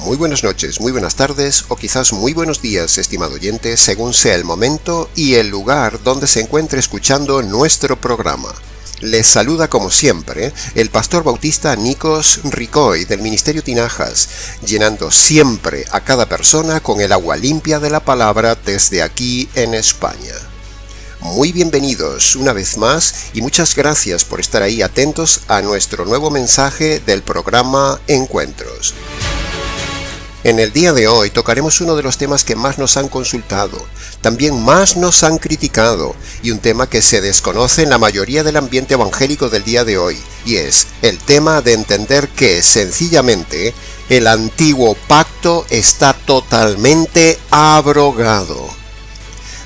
Muy buenas noches, muy buenas tardes o quizás muy buenos días, estimado oyente, según sea el momento y el lugar donde se encuentre escuchando nuestro programa. Les saluda como siempre el pastor bautista Nikos Ricoy del Ministerio Tinajas, llenando siempre a cada persona con el agua limpia de la palabra desde aquí en España. Muy bienvenidos una vez más y muchas gracias por estar ahí atentos a nuestro nuevo mensaje del programa Encuentros. En el día de hoy tocaremos uno de los temas que más nos han consultado, también más nos han criticado, y un tema que se desconoce en la mayoría del ambiente evangélico del día de hoy, y es el tema de entender que, sencillamente, el antiguo pacto está totalmente abrogado.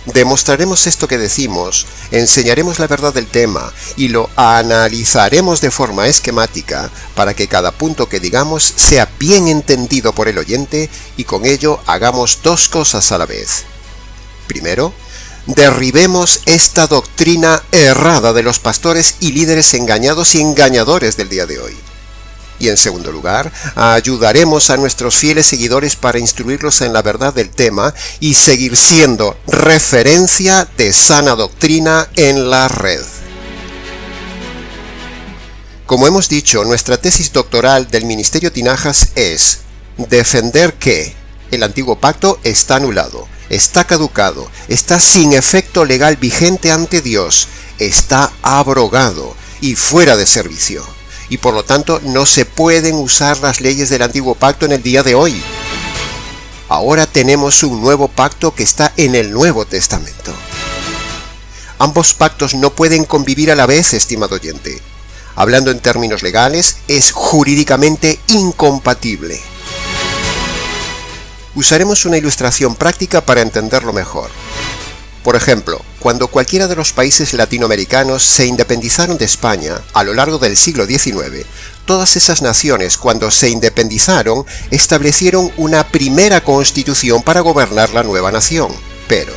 Demostraremos esto que decimos, enseñaremos la verdad del tema y lo analizaremos de forma esquemática para que cada punto que digamos sea bien entendido por el oyente y con ello hagamos dos cosas a la vez. Primero, derribemos esta doctrina errada de los pastores y líderes engañados y engañadores del día de hoy. Y en segundo lugar, ayudaremos a nuestros fieles seguidores para instruirlos en la verdad del tema y seguir siendo referencia de sana doctrina en la red. Como hemos dicho, nuestra tesis doctoral del Ministerio Tinajas es defender que el antiguo pacto está anulado, está caducado, está sin efecto legal vigente ante Dios, está abrogado y fuera de servicio. Y por lo tanto no se pueden usar las leyes del antiguo pacto en el día de hoy. Ahora tenemos un nuevo pacto que está en el Nuevo Testamento. Ambos pactos no pueden convivir a la vez, estimado oyente. Hablando en términos legales, es jurídicamente incompatible. Usaremos una ilustración práctica para entenderlo mejor. Por ejemplo, cuando cualquiera de los países latinoamericanos se independizaron de España a lo largo del siglo XIX, todas esas naciones, cuando se independizaron, establecieron una primera constitución para gobernar la nueva nación. Pero,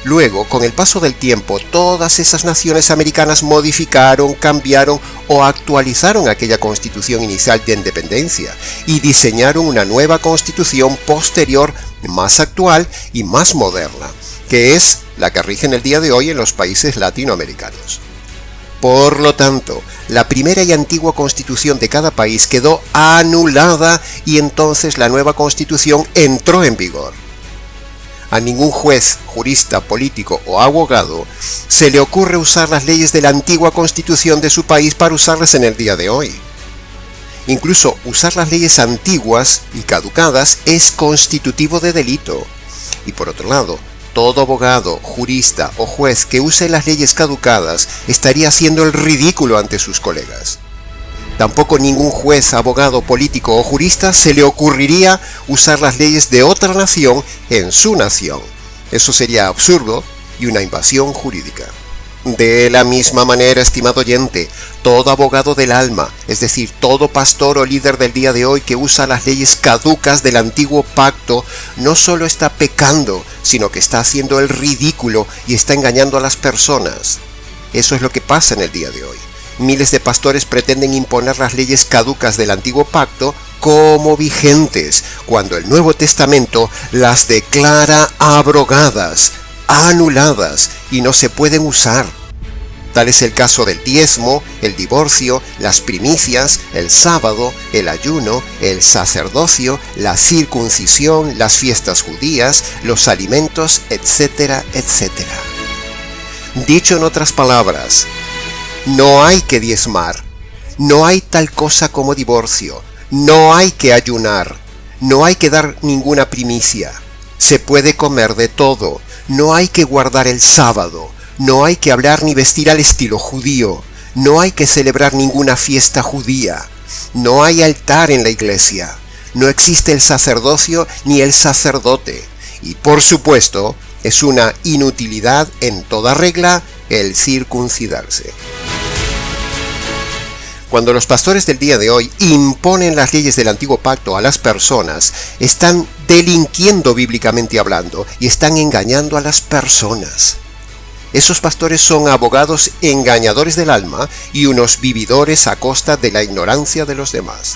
luego, con el paso del tiempo, todas esas naciones americanas modificaron, cambiaron o actualizaron aquella constitución inicial de independencia y diseñaron una nueva constitución posterior, más actual y más moderna, que es la que rige en el día de hoy en los países latinoamericanos. Por lo tanto, la primera y antigua constitución de cada país quedó anulada y entonces la nueva constitución entró en vigor. A ningún juez, jurista, político o abogado se le ocurre usar las leyes de la antigua constitución de su país para usarlas en el día de hoy. Incluso usar las leyes antiguas y caducadas es constitutivo de delito. Y por otro lado, todo abogado, jurista o juez que use las leyes caducadas estaría haciendo el ridículo ante sus colegas. Tampoco ningún juez, abogado, político o jurista se le ocurriría usar las leyes de otra nación en su nación. Eso sería absurdo y una invasión jurídica. De la misma manera, estimado oyente, todo abogado del alma, es decir, todo pastor o líder del día de hoy que usa las leyes caducas del antiguo pacto, no solo está pecando, sino que está haciendo el ridículo y está engañando a las personas. Eso es lo que pasa en el día de hoy. Miles de pastores pretenden imponer las leyes caducas del antiguo pacto como vigentes, cuando el Nuevo Testamento las declara abrogadas, anuladas y no se pueden usar. Tal es el caso del diezmo, el divorcio, las primicias, el sábado, el ayuno, el sacerdocio, la circuncisión, las fiestas judías, los alimentos, etcétera, etcétera. Dicho en otras palabras, no hay que diezmar, no hay tal cosa como divorcio, no hay que ayunar, no hay que dar ninguna primicia, se puede comer de todo, no hay que guardar el sábado, no hay que hablar ni vestir al estilo judío, no hay que celebrar ninguna fiesta judía, no hay altar en la iglesia, no existe el sacerdocio ni el sacerdote, y por supuesto, es una inutilidad en toda regla el circuncidarse. Cuando los pastores del día de hoy imponen las leyes del antiguo pacto a las personas, están delinquiendo bíblicamente hablando y están engañando a las personas. Esos pastores son abogados engañadores del alma y unos vividores a costa de la ignorancia de los demás.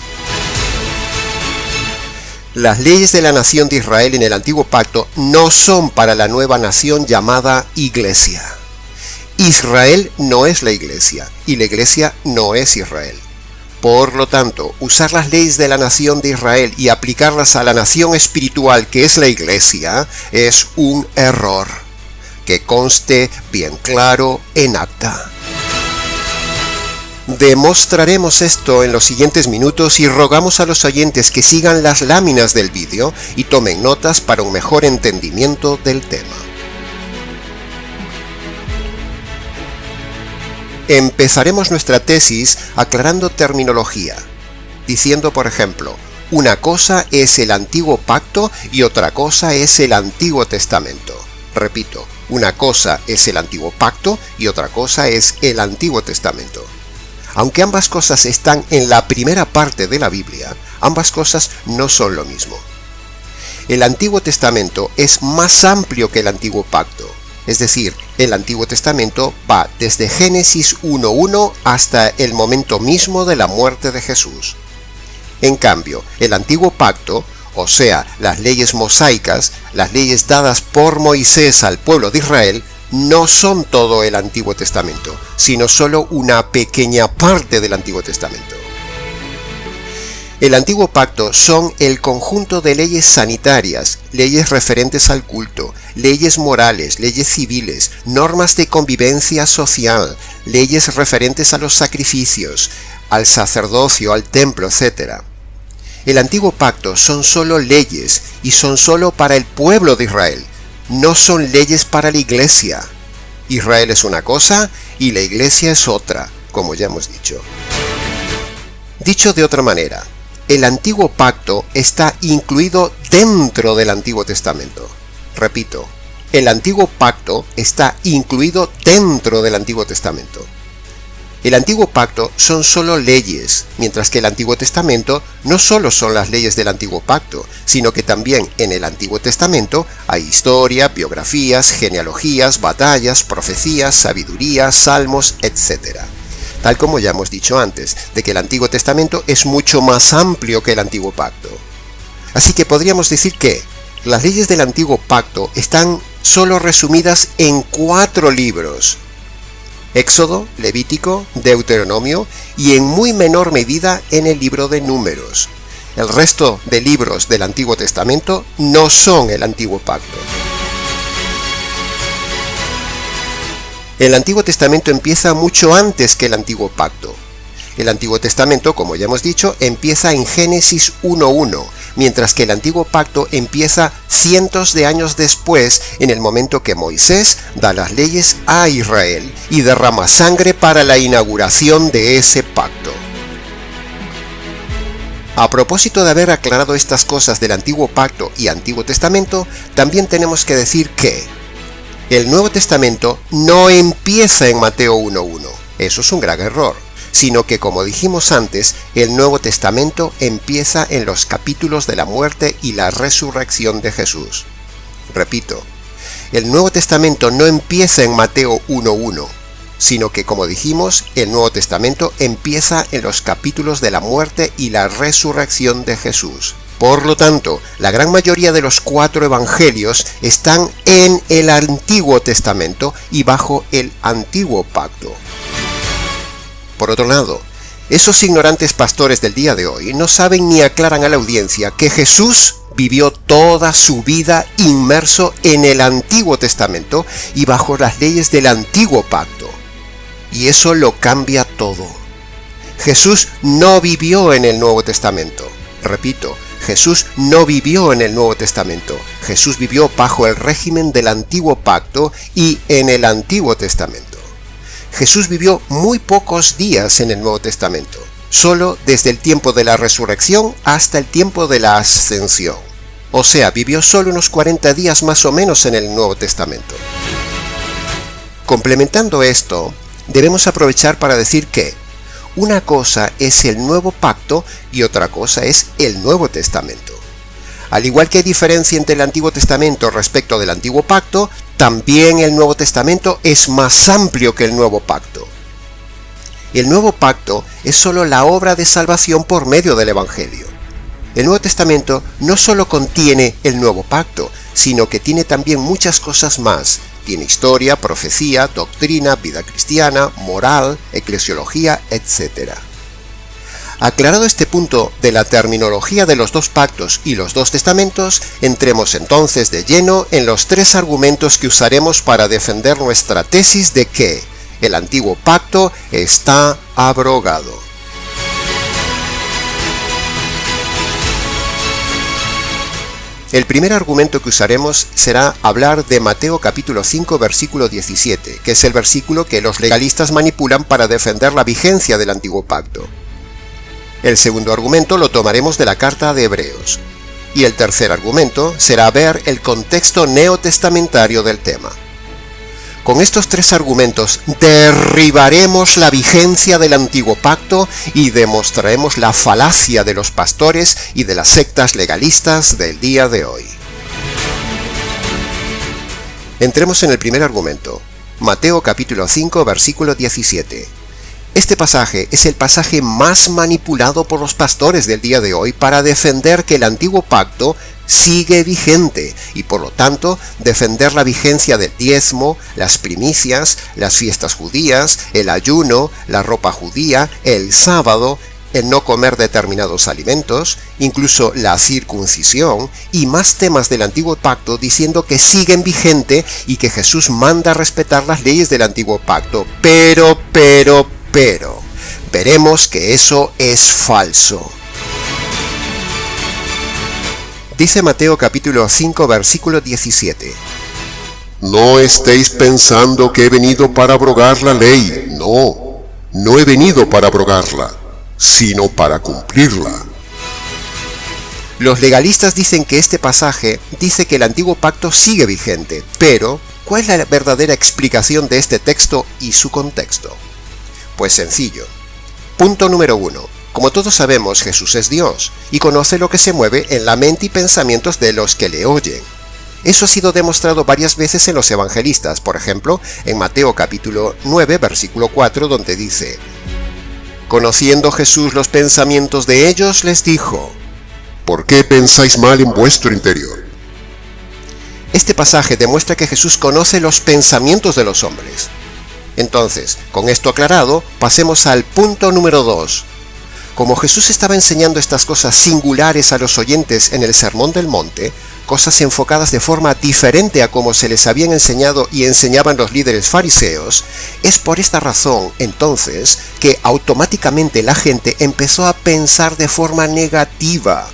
Las leyes de la nación de Israel en el Antiguo Pacto no son para la nueva nación llamada Iglesia. Israel no es la Iglesia y la Iglesia no es Israel. Por lo tanto, usar las leyes de la nación de Israel y aplicarlas a la nación espiritual que es la Iglesia es un error. Que conste bien claro en acta. Demostraremos esto en los siguientes minutos y rogamos a los oyentes que sigan las láminas del vídeo y tomen notas para un mejor entendimiento del tema. Empezaremos nuestra tesis aclarando terminología, diciendo por ejemplo, una cosa es el Antiguo Pacto y otra cosa es el Antiguo Testamento. Repito, una cosa es el Antiguo Pacto y otra cosa es el Antiguo Testamento. Aunque ambas cosas están en la primera parte de la Biblia, ambas cosas no son lo mismo. El Antiguo Testamento es más amplio que el Antiguo Pacto, es decir, el Antiguo Testamento va desde Génesis 1:1 hasta el momento mismo de la muerte de Jesús. En cambio, el Antiguo Pacto, o sea, las leyes mosaicas, las leyes dadas por Moisés al pueblo de Israel, no son todo el Antiguo Testamento, sino solo una pequeña parte del Antiguo Testamento. El Antiguo Pacto son el conjunto de leyes sanitarias, leyes referentes al culto, leyes morales, leyes civiles, normas de convivencia social, leyes referentes a los sacrificios, al sacerdocio, al templo, etc. El Antiguo Pacto son solo leyes y son solo para el pueblo de Israel. No son leyes para la Iglesia. Israel es una cosa y la Iglesia es otra, como ya hemos dicho. Dicho de otra manera, el Antiguo Pacto está incluido dentro del Antiguo Testamento. Repito, el Antiguo Pacto está incluido dentro del Antiguo Testamento. El Antiguo Pacto son solo leyes, mientras que el Antiguo Testamento no solo son las leyes del Antiguo Pacto, sino que también en el Antiguo Testamento hay historia, biografías, genealogías, batallas, profecías, sabiduría, salmos, etc. Tal como ya hemos dicho antes, de que el Antiguo Testamento es mucho más amplio que el Antiguo Pacto. Así que podríamos decir que las leyes del Antiguo Pacto están solo resumidas en 4 libros: Éxodo, Levítico, Deuteronomio y en muy menor medida en el libro de Números. El resto de libros del Antiguo Testamento no son el Antiguo Pacto. El Antiguo Testamento empieza mucho antes que el Antiguo Pacto. El Antiguo Testamento, como ya hemos dicho, empieza en Génesis 1:1, mientras que el Antiguo Pacto empieza cientos de años después, en el momento que Moisés da las leyes a Israel y derrama sangre para la inauguración de ese pacto. A propósito de haber aclarado estas cosas del Antiguo Pacto y Antiguo Testamento, también tenemos que decir que el Nuevo Testamento no empieza en Mateo 1:1. Eso es un gran error, sino que, como dijimos antes, el Nuevo Testamento empieza en los capítulos de la muerte y la resurrección de Jesús. Repito, el Nuevo Testamento no empieza en Mateo 1:1, sino que, como dijimos, el Nuevo Testamento empieza en los capítulos de la muerte y la resurrección de Jesús. Por lo tanto, la gran mayoría de los 4 evangelios están en el Antiguo Testamento y bajo el Antiguo Pacto. Por otro lado, esos ignorantes pastores del día de hoy no saben ni aclaran a la audiencia que Jesús vivió toda su vida inmerso en el Antiguo Testamento y bajo las leyes del Antiguo Pacto. Y eso lo cambia todo. Jesús no vivió en el Nuevo Testamento. Repito, Jesús no vivió en el Nuevo Testamento. Jesús vivió bajo el régimen del Antiguo Pacto y en el Antiguo Testamento. Jesús vivió muy pocos días en el Nuevo Testamento, solo desde el tiempo de la resurrección hasta el tiempo de la ascensión. O sea, vivió solo unos 40 días más o menos en el Nuevo Testamento. Complementando esto, debemos aprovechar para decir que una cosa es el Nuevo Pacto y otra cosa es el Nuevo Testamento. Al igual que hay diferencia entre el Antiguo Testamento respecto del Antiguo Pacto, también el Nuevo Testamento es más amplio que el Nuevo Pacto. El Nuevo Pacto es solo la obra de salvación por medio del Evangelio. El Nuevo Testamento no solo contiene el Nuevo Pacto, sino que tiene también muchas cosas más. Tiene historia, profecía, doctrina, vida cristiana, moral, eclesiología, etc. Aclarado este punto de la terminología de los dos pactos y los dos testamentos, entremos entonces de lleno en los tres argumentos que usaremos para defender nuestra tesis de que el antiguo pacto está abrogado. El primer argumento que usaremos será hablar de Mateo capítulo 5 versículo 17, que es el versículo que los legalistas manipulan para defender la vigencia del antiguo pacto. El segundo argumento lo tomaremos de la carta de Hebreos. Y el tercer argumento será ver el contexto neotestamentario del tema. Con estos tres argumentos derribaremos la vigencia del antiguo pacto y demostraremos la falacia de los pastores y de las sectas legalistas del día de hoy. Entremos en el primer argumento, Mateo capítulo 5 versículo 17. Este pasaje es el pasaje más manipulado por los pastores del día de hoy para defender que el antiguo pacto sigue vigente y por lo tanto defender la vigencia del diezmo, las primicias, las fiestas judías, el ayuno, la ropa judía, el sábado, el no comer determinados alimentos, incluso la circuncisión y más temas del antiguo pacto diciendo que siguen vigente y que Jesús manda respetar las leyes del antiguo pacto. Pero, veremos que eso es falso. Dice Mateo capítulo 5 versículo 17. No estéis pensando que he venido para abrogar la ley. No he venido para abrogarla, sino para cumplirla. Los legalistas dicen que este pasaje dice que el antiguo pacto sigue vigente, pero ¿cuál es la verdadera explicación de este texto y su contexto? Pues sencillo. Punto número 1. Como todos sabemos, Jesús es Dios y conoce lo que se mueve en la mente y pensamientos de los que le oyen. Eso ha sido demostrado varias veces en los evangelistas, por ejemplo, en Mateo capítulo 9, versículo 4, donde dice: Conociendo Jesús los pensamientos de ellos, les dijo: ¿Por qué pensáis mal en vuestro interior? Este pasaje demuestra que Jesús conoce los pensamientos de los hombres. Entonces, con esto aclarado, pasemos al punto número 2. Como Jesús estaba enseñando estas cosas singulares a los oyentes en el Sermón del Monte, cosas enfocadas de forma diferente a como se les habían enseñado y enseñaban los líderes fariseos, es por esta razón, entonces, que automáticamente la gente empezó a pensar de forma negativa.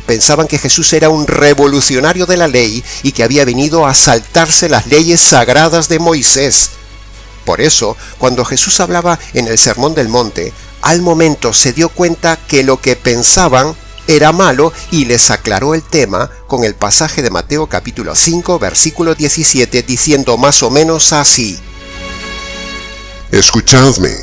Pensaban que Jesús era un revolucionario de la ley y que había venido a saltarse las leyes sagradas de Moisés. Por eso, cuando Jesús hablaba en el Sermón del Monte, al momento se dio cuenta que lo que pensaban era malo y les aclaró el tema con el pasaje de Mateo capítulo 5 versículo 17 diciendo más o menos así: Escuchadme,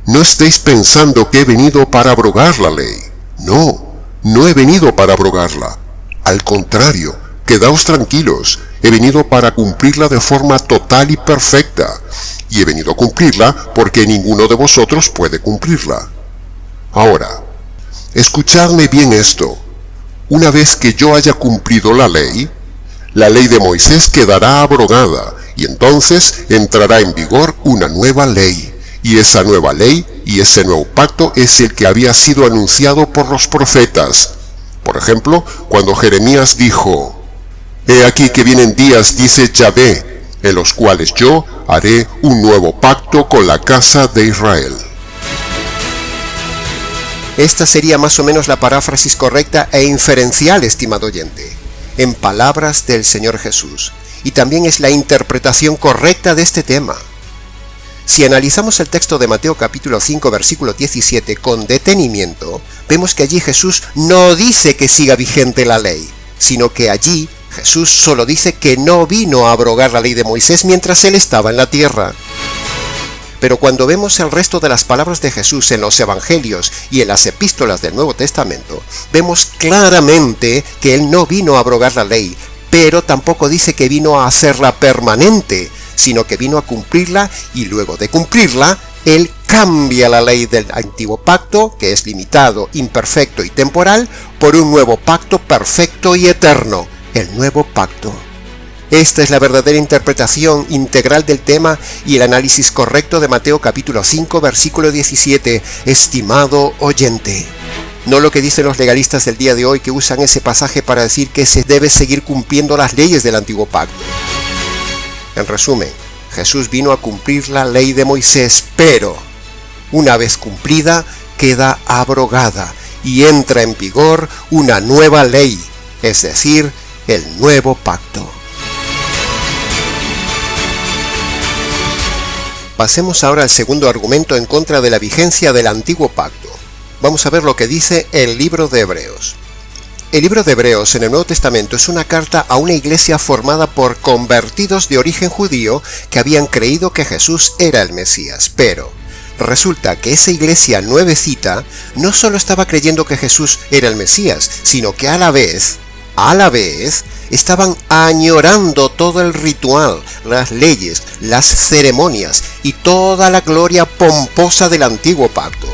no estéis pensando que he venido para abrogar la ley. No he venido para abrogarla. Al contrario, quedaos tranquilos, he venido para cumplirla de forma total y perfecta. Y he venido a cumplirla porque ninguno de vosotros puede cumplirla. Ahora, escuchadme bien esto. Una vez que yo haya cumplido la ley de Moisés quedará abrogada, y entonces entrará en vigor una nueva ley. Y esa nueva ley y ese nuevo pacto es el que había sido anunciado por los profetas. Por ejemplo, cuando Jeremías dijo: He aquí que vienen días, dice Yahvé, en los cuales yo haré un nuevo pacto con la casa de Israel. Esta sería más o menos la paráfrasis correcta e inferencial, estimado oyente, en palabras del Señor Jesús, y también es la interpretación correcta de este tema. Si analizamos el texto de Mateo capítulo 5 versículo 17 con detenimiento, vemos que allí Jesús no dice que siga vigente la ley, sino que allí Jesús solo dice que no vino a abrogar la ley de Moisés mientras él estaba en la tierra. Pero cuando vemos el resto de las palabras de Jesús en los evangelios y en las epístolas del Nuevo Testamento, vemos claramente que él no vino a abrogar la ley, pero tampoco dice que vino a hacerla permanente, sino que vino a cumplirla y luego de cumplirla, él cambia la ley del antiguo pacto, que es limitado, imperfecto y temporal, por un nuevo pacto perfecto y eterno, el nuevo pacto. Esta es la verdadera interpretación integral del tema y el análisis correcto de Mateo capítulo 5, versículo 17, estimado oyente. No lo que dicen los legalistas del día de hoy, que usan ese pasaje para decir que se debe seguir cumpliendo las leyes del antiguo pacto. En resumen, Jesús vino a cumplir la ley de Moisés, pero una vez cumplida queda abrogada y entra en vigor una nueva ley, es decir, el nuevo pacto. Pasemos ahora al segundo argumento en contra de la vigencia del antiguo pacto. Vamos a ver lo que dice el libro de Hebreos. El libro de Hebreos en el Nuevo Testamento es una carta a una iglesia formada por convertidos de origen judío que habían creído que Jesús era el Mesías, pero resulta que esa iglesia nuevecita no solo estaba creyendo que Jesús era el Mesías, sino que a la vez, estaban añorando todo el ritual, las leyes, las ceremonias y toda la gloria pomposa del antiguo pacto.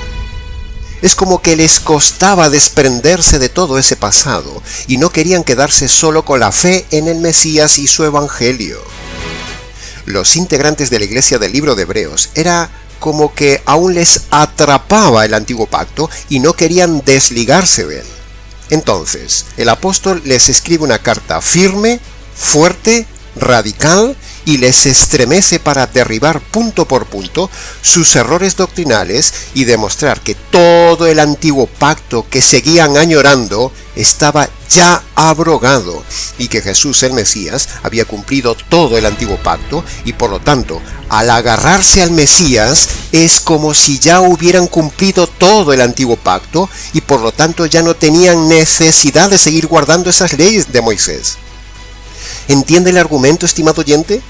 Es como que les costaba desprenderse de todo ese pasado y no querían quedarse solo con la fe en el Mesías y su evangelio. Los integrantes de la iglesia del libro de Hebreos era como que aún les atrapaba el antiguo pacto y no querían desligarse de él. Entonces, el apóstol les escribe una carta firme, fuerte, radical y les estremece para derribar punto por punto sus errores doctrinales y demostrar que todo el antiguo pacto que seguían añorando estaba ya abrogado y que Jesús el Mesías había cumplido todo el antiguo pacto y por lo tanto al agarrarse al Mesías es como si ya hubieran cumplido todo el antiguo pacto y por lo tanto ya no tenían necesidad de seguir guardando esas leyes de Moisés. ¿Entiende el argumento, estimado oyente?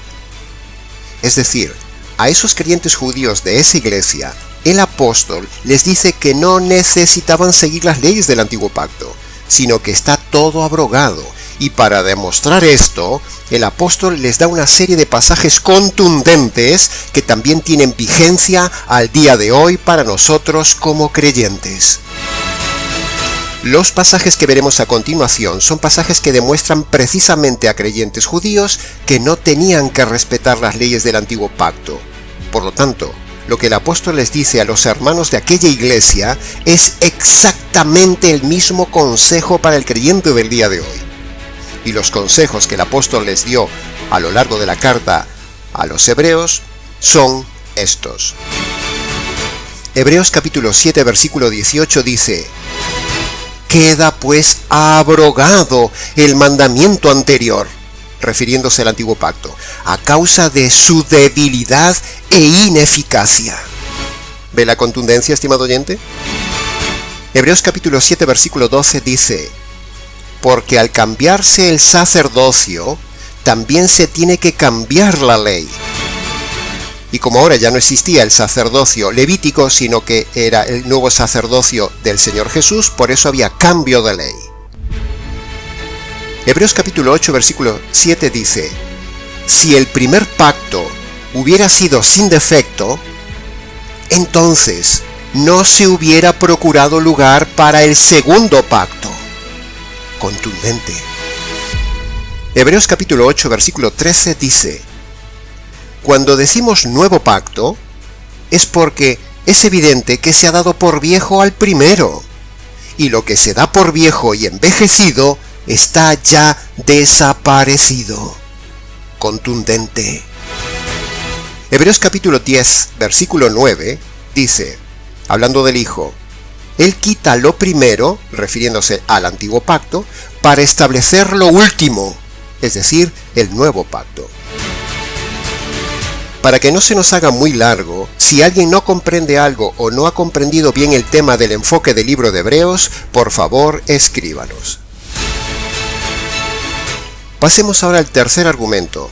Es decir, a esos creyentes judíos de esa iglesia, el apóstol les dice que no necesitaban seguir las leyes del antiguo pacto, sino que está todo abrogado. Y para demostrar esto, el apóstol les da una serie de pasajes contundentes que también tienen vigencia al día de hoy para nosotros como creyentes. Los pasajes que veremos a continuación son pasajes que demuestran precisamente a creyentes judíos que no tenían que respetar las leyes del antiguo pacto. Por lo tanto, lo que el apóstol les dice a los hermanos de aquella iglesia es exactamente el mismo consejo para el creyente del día de hoy. Y los consejos que el apóstol les dio a lo largo de la carta a los hebreos son estos. Hebreos capítulo 7 versículo 18 dice: queda pues abrogado el mandamiento anterior, refiriéndose al antiguo pacto, a causa de su debilidad e ineficacia. ¿Ve la contundencia, estimado oyente? Hebreos capítulo 7 versículo 12 dice: porque al cambiarse el sacerdocio, también se tiene que cambiar la ley. Y como ahora ya no existía el sacerdocio levítico, sino que era el nuevo sacerdocio del Señor Jesús, por eso había cambio de ley. Hebreos capítulo 8 versículo 7 dice: si el primer pacto hubiera sido sin defecto, entonces no se hubiera procurado lugar para el segundo pacto. Contundente. Hebreos capítulo 8 versículo 13 dice: cuando decimos nuevo pacto, es porque es evidente que se ha dado por viejo al primero, y lo que se da por viejo y envejecido está ya desaparecido. Contundente. Hebreos capítulo 10, versículo 9, dice, hablando del Hijo: Él quita lo primero, refiriéndose al antiguo pacto, para establecer lo último, es decir, el nuevo pacto. Para que no se nos haga muy largo, si alguien no comprende algo o no ha comprendido bien el tema del enfoque del libro de Hebreos, por favor, escríbanos. Pasemos ahora al tercer argumento,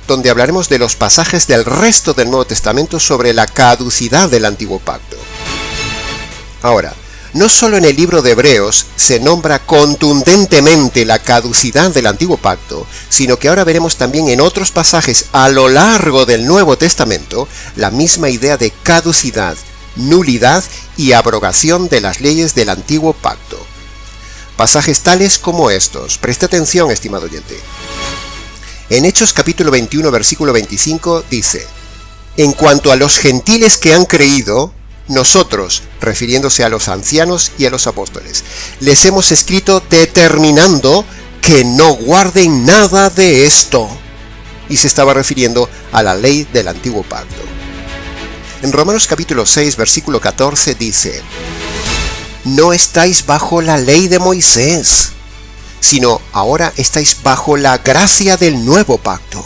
donde hablaremos de los pasajes del resto del Nuevo Testamento sobre la caducidad del antiguo pacto. Ahora, no solo en el libro de Hebreos se nombra contundentemente la caducidad del antiguo pacto, sino que ahora veremos también en otros pasajes a lo largo del Nuevo Testamento la misma idea de caducidad, nulidad y abrogación de las leyes del antiguo pacto. Pasajes tales como estos. Preste atención, estimado oyente. En Hechos capítulo 21, versículo 25 dice: en cuanto a los gentiles que han creído, nosotros, refiriéndose a los ancianos y a los apóstoles, les hemos escrito determinando que no guarden nada de esto. Y se estaba refiriendo a la ley del antiguo pacto. En Romanos capítulo 6, versículo 14 dice: no estáis bajo la ley de Moisés, sino ahora estáis bajo la gracia del nuevo pacto.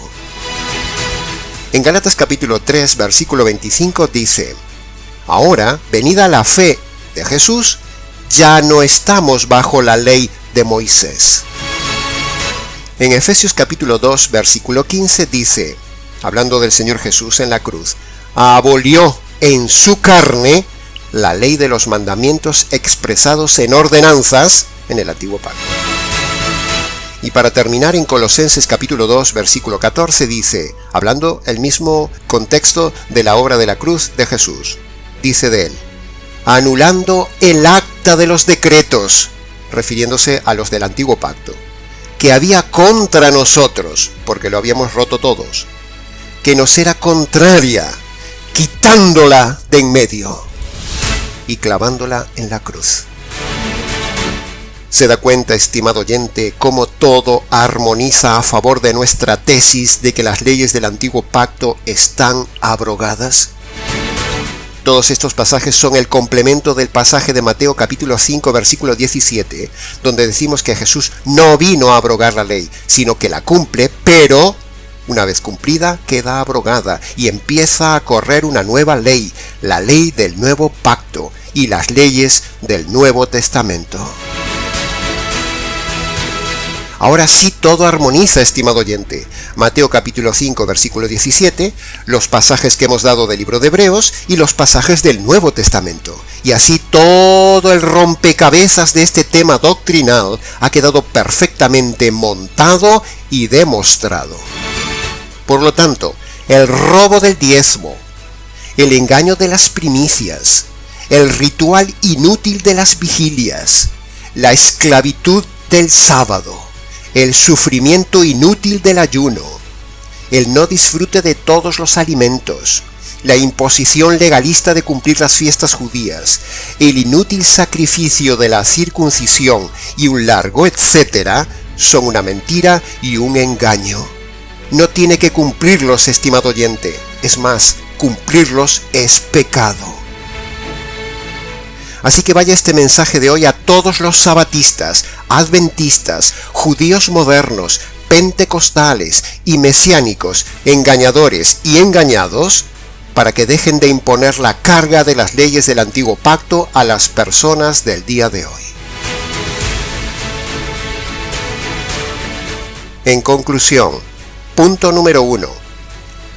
En Gálatas capítulo 3, versículo 25 dice: ahora, venida la fe de Jesús, ya no estamos bajo la ley de Moisés. En Efesios capítulo 2, versículo 15 dice, hablando del Señor Jesús en la cruz: abolió en su carne la ley de los mandamientos expresados en ordenanzas en el antiguo pacto. Y para terminar, en Colosenses capítulo 2, versículo 14 dice, hablando el mismo contexto de la obra de la cruz de Jesús, dice de él: anulando el acta de los decretos, refiriéndose a los del antiguo pacto, que había contra nosotros, porque lo habíamos roto todos, que nos era contraria, quitándola de en medio y clavándola en la cruz. ¿Se da cuenta, estimado oyente, cómo todo armoniza a favor de nuestra tesis de que las leyes del antiguo pacto están abrogadas? Todos estos pasajes son el complemento del pasaje de Mateo capítulo 5, versículo 17, donde decimos que Jesús no vino a abrogar la ley, sino que la cumple, pero una vez cumplida queda abrogada y empieza a correr una nueva ley, la ley del nuevo pacto y las leyes del Nuevo Testamento. Ahora sí todo armoniza, estimado oyente. Mateo capítulo 5, versículo 17, los pasajes que hemos dado del libro de Hebreos y los pasajes del Nuevo Testamento. Y así todo el rompecabezas de este tema doctrinal ha quedado perfectamente montado y demostrado. Por lo tanto, el robo del diezmo, el engaño de las primicias, el ritual inútil de las vigilias, la esclavitud del sábado, el sufrimiento inútil del ayuno, el no disfrute de todos los alimentos, la imposición legalista de cumplir las fiestas judías, el inútil sacrificio de la circuncisión y un largo etcétera, son una mentira y un engaño. No tiene que cumplirlos, estimado oyente. Es más, cumplirlos es pecado. Así que vaya este mensaje de hoy a todos los sabatistas, adventistas, judíos modernos, pentecostales y mesiánicos, engañadores y engañados, para que dejen de imponer la carga de las leyes del antiguo pacto a las personas del día de hoy. En conclusión, punto número 1.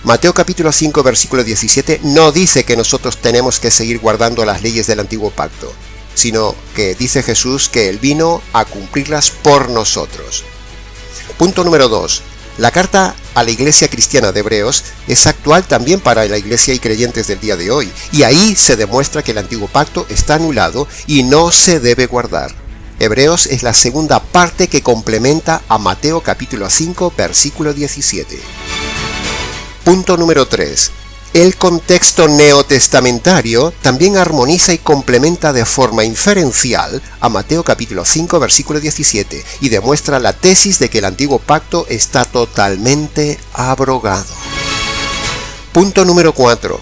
Mateo capítulo 5 versículo 17 no dice que nosotros tenemos que seguir guardando las leyes del antiguo pacto, sino que dice Jesús que Él vino a cumplirlas por nosotros. Punto número 2. La carta a la iglesia cristiana de Hebreos es actual también para la iglesia y creyentes del día de hoy, y ahí se demuestra que el antiguo pacto está anulado y no se debe guardar. Hebreos es la segunda parte que complementa a Mateo capítulo 5 versículo 17. Punto número 3. El contexto neotestamentario también armoniza y complementa de forma inferencial a Mateo capítulo 5 versículo 17 y demuestra la tesis de que el antiguo pacto está totalmente abrogado. Punto número 4.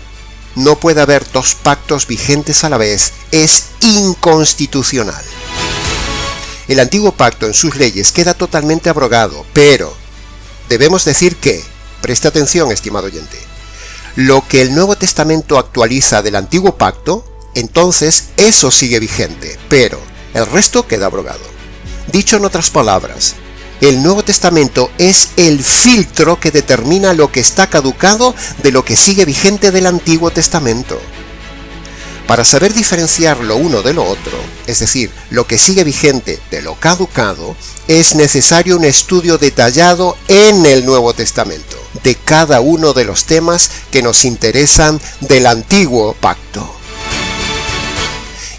No puede haber dos pactos vigentes a la vez, es inconstitucional. El antiguo pacto en sus leyes queda totalmente abrogado, pero debemos decir que, preste atención, estimado oyente, lo que el Nuevo Testamento actualiza del antiguo pacto, entonces eso sigue vigente, pero el resto queda abrogado. Dicho en otras palabras, el Nuevo Testamento es el filtro que determina lo que está caducado de lo que sigue vigente del Antiguo Testamento. Para saber diferenciar lo uno de lo otro, es decir, lo que sigue vigente de lo caducado, es necesario un estudio detallado en el Nuevo Testamento de cada uno de los temas que nos interesan del antiguo pacto.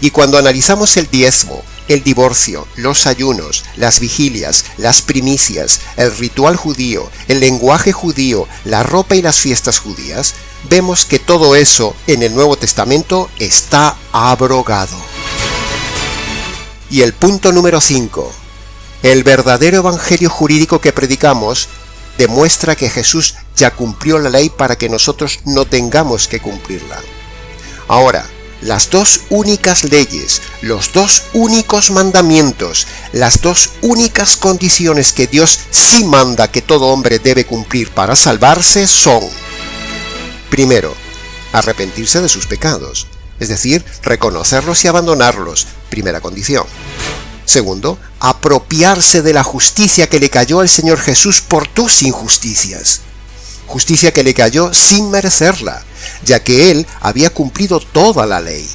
Y cuando analizamos el diezmo, el divorcio, los ayunos, las vigilias, las primicias, el ritual judío, el lenguaje judío, la ropa y las fiestas judías, vemos que todo eso en el Nuevo Testamento está abrogado. Y el punto número 5. El verdadero evangelio jurídico que predicamos demuestra que Jesús ya cumplió la ley para que nosotros no tengamos que cumplirla. Ahora, las dos únicas leyes, los dos únicos mandamientos, las dos únicas condiciones que Dios sí manda que todo hombre debe cumplir para salvarse son: primero, arrepentirse de sus pecados, es decir, reconocerlos y abandonarlos, primera condición. Segundo, apropiarse de la justicia que le cayó al Señor Jesús por tus injusticias. Justicia que le cayó sin merecerla, ya que Él había cumplido toda la ley.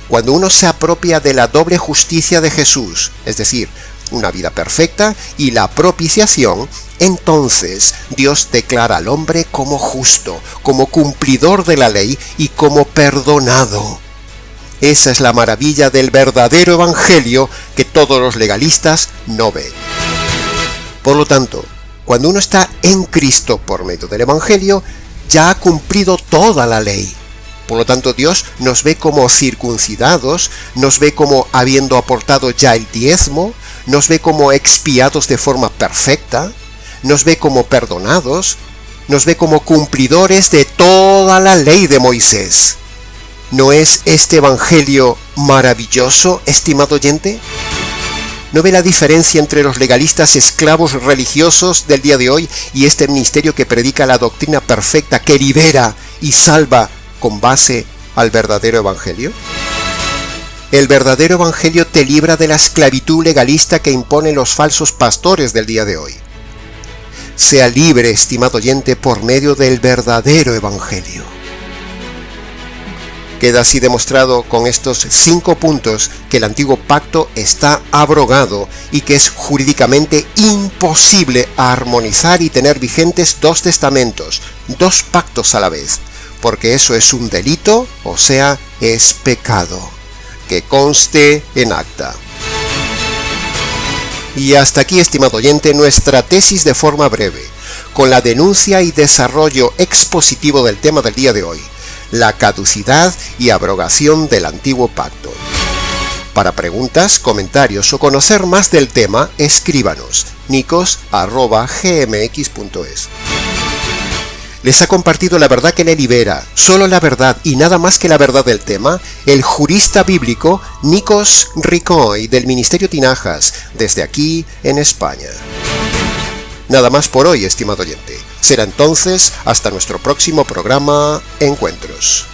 Cuando uno se apropia de la doble justicia de Jesús, es decir, una vida perfecta y la propiciación, entonces Dios declara al hombre como justo, como cumplidor de la ley y como perdonado. Esa es la maravilla del verdadero evangelio que todos los legalistas no ven. Por lo tanto, cuando uno está en Cristo por medio del evangelio, ya ha cumplido toda la ley. Por lo tanto, Dios nos ve como circuncidados, nos ve como habiendo aportado ya el diezmo, nos ve como expiados de forma perfecta, nos ve como perdonados, nos ve como cumplidores de toda la ley de Moisés. ¿No es este evangelio maravilloso, estimado oyente? ¿No ve la diferencia entre los legalistas esclavos religiosos del día de hoy y este ministerio que predica la doctrina perfecta que libera y salva con base al verdadero evangelio? El verdadero evangelio te libra de la esclavitud legalista que imponen los falsos pastores del día de hoy. Sea libre, estimado oyente, por medio del verdadero evangelio. Queda así demostrado con estos 5 puntos que el antiguo pacto está abrogado y que es jurídicamente imposible armonizar y tener vigentes 2 testamentos, 2 pactos a la vez, porque eso es un delito, o sea, es pecado. Que conste en acta. Y hasta aquí, estimado oyente, nuestra tesis de forma breve, con la denuncia y desarrollo expositivo del tema del día de hoy: la caducidad y abrogación del antiguo pacto. Para preguntas, comentarios o conocer más del tema, escríbanos nicos@gmx.es. Les ha compartido la verdad que le libera, solo la verdad y nada más que la verdad del tema, el jurista bíblico Nikos Ricoy del Ministerio Tinajas, desde aquí en España. Nada más por hoy, estimado oyente. Será entonces hasta nuestro próximo programa Encuentros.